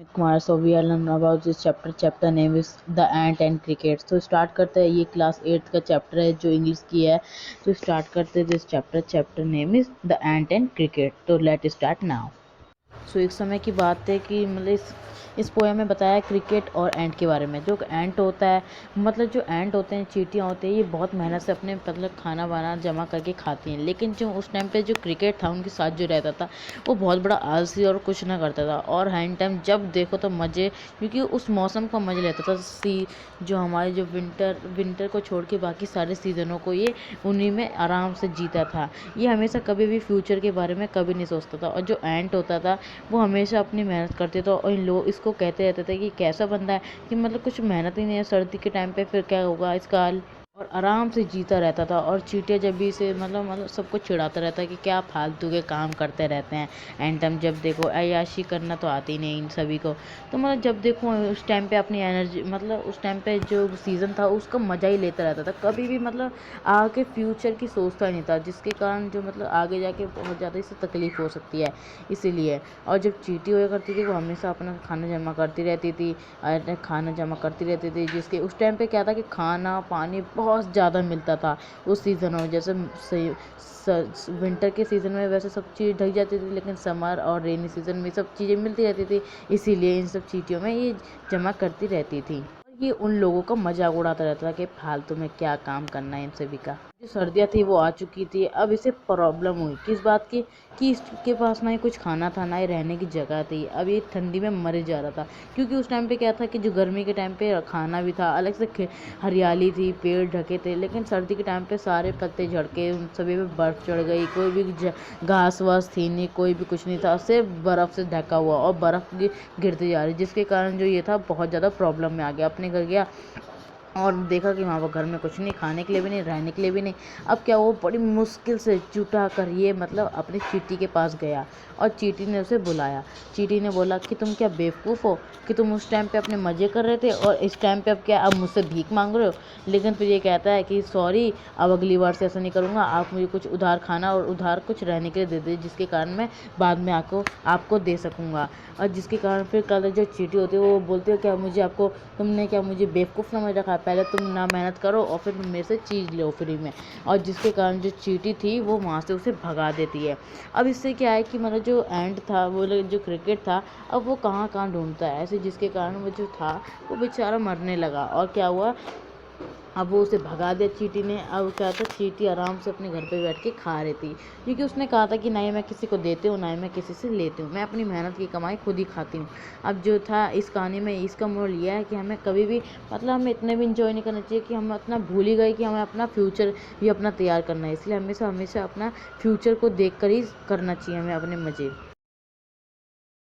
Kumar. So we are learning about this chapter. Chapter name is The Ant and Cricket. So start करते हैं. ये class 8 का chapter है जो English की है. तो स्टार्ट करते हैं this chapter. Chapter name is the ant and cricket. तो लेट स्टार्ट नाउ. सो एक समय की बात है कि मतलब इस पोएम में बताया क्रिकेट और एंट के बारे में. जो एंट होता है, मतलब जो एंट होते हैं, चींटियाँ होती हैं, ये बहुत मेहनत से अपने मतलब खाना वाना जमा करके खाती हैं. लेकिन जो उस टाइम पे जो क्रिकेट था उनके साथ जो रहता था वो बहुत बड़ा आलसी और कुछ ना करता था. और हर टाइम जब देखो तो मज़े, क्योंकि उस मौसम का मज़ा लेता था. जो हमारे जो विंटर को छोड़ के बाकी सारे सीज़नों को ये उन्हीं में आराम से जीता था. ये हमेशा कभी भी फ्यूचर के बारे में कभी नहीं सोचता था. और जो एंट होता था वो हमेशा अपनी मेहनत करते थे. और इन लोग इसको कहते रहते थे कि कैसा बंदा है कि मतलब कुछ मेहनत ही नहीं है. सर्दी के टाइम पे फिर क्या होगा इसका हाल. और आराम से जीता रहता था. और चींटियाँ जब भी इसे मतलब सबको चिढ़ाता रहता कि क्या फालतू के काम करते रहते हैं. एंड टाइम जब देखो अय्याशी करना तो आती नहीं इन सभी को. तो मतलब जब देखो उस टाइम पे अपनी एनर्जी, मतलब उस टाइम पे जो सीज़न था उसका मज़ा ही लेता रहता था. कभी भी मतलब आगे फ्यूचर की सोचता ही नहीं था, जिसके कारण जो मतलब आगे जाके बहुत ज़्यादा इससे तकलीफ़ हो सकती है इसीलिए. और जब चींटी हुआ करती थी वो हमेशा अपना खाना जमा करती रहती थी. जिसके उस टाइम पे क्या था कि खाना पानी बहुत ज़्यादा मिलता था उस सीज़नों में. जैसे विंटर के सीज़न में वैसे सब चीज़ ढक जाती थी, लेकिन समर और रेनी सीज़न में सब चीज़ें मिलती रहती थी. इसीलिए इन सब चींटियों में ये जमा करती रहती थी. और ये उन लोगों का मजाक उड़ाता रहता था कि फालतू में क्या काम करना है इन सभी का. जो सर्दियाँ थी वो आ चुकी थी. अब इसे प्रॉब्लम हुई किस बात की कि इसके पास ना ही कुछ खाना था ना ही रहने की जगह थी. अब ये ठंडी में मर जा रहा था, क्योंकि उस टाइम पे क्या था कि जो गर्मी के टाइम पे खाना भी था, अलग से हरियाली थी, पेड़ ढके थे. लेकिन सर्दी के टाइम पे सारे पत्ते झड़ के उन सभी पे बर्फ़ चढ़ गई. कोई भी घास वास थी नहीं, कोई भी कुछ नहीं था, सिर्फ बर्फ़ से ढका हुआ. और बर्फ़ गिरती जा रही, जिसके कारण जो ये था बहुत ज़्यादा प्रॉब्लम में आ गया. अपने घर गया और देखा कि वहाँ पर घर में कुछ नहीं, खाने के लिए भी नहीं, रहने के लिए भी नहीं. अब क्या वो बड़ी मुश्किल से जुटा कर ये मतलब अपनी चींटी के पास गया और चींटी ने उसे बुलाया. चींटी ने बोला कि तुम क्या बेवकूफ़ हो कि तुम उस टाइम पे अपने मज़े कर रहे थे और इस टाइम पे अब क्या अब मुझसे भीख मांग रहे हो. लेकिन फिर ये कहता है कि सॉरी, अब अगली बार से ऐसा नहीं करूँगा. आप मुझे कुछ उधार खाना और उधार कुछ रहने के लिए दे दे, जिसके कारण मैं बाद में आपको दे सकूँगा. और जिसके कारण फिर कल जो चींटी होती है वो बोलती है क्या तुमने क्या मुझे बेवकूफ़ समझ रखा है. पहले तुम ना मेहनत करो और फिर मेरे से चीज़ लो फ्री में. और जिसके कारण जो चींटी थी वो वहाँ से उसे भगा देती है. अब इससे क्या है कि मतलब जो एंट था, वो जो क्रिकेट था, अब वो कहाँ कहाँ ढूंढता है ऐसे, जिसके कारण वो जो था वो बेचारा मरने लगा. और क्या हुआ, अब वो उसे भगा दिया चींटी ने. अब क्या था, चींटी आराम से अपने घर पे बैठ के खा रही थी, क्योंकि उसने कहा था कि ना ही मैं किसी को देती हूँ ना ही मैं किसी से लेती हूँ, मैं अपनी मेहनत की कमाई खुद ही खाती हूँ. अब जो था इस कहानी में इसका मोल यह है कि हमें कभी भी मतलब हमें इतने भी इंजॉय नहीं करना चाहिए कि हम अपना भूल ही गए कि हमें अपना फ्यूचर भी अपना तैयार करना है. इसलिए हमेशा हमेशा अपना फ्यूचर को देख कर ही करना चाहिए हमें अपने मज़े.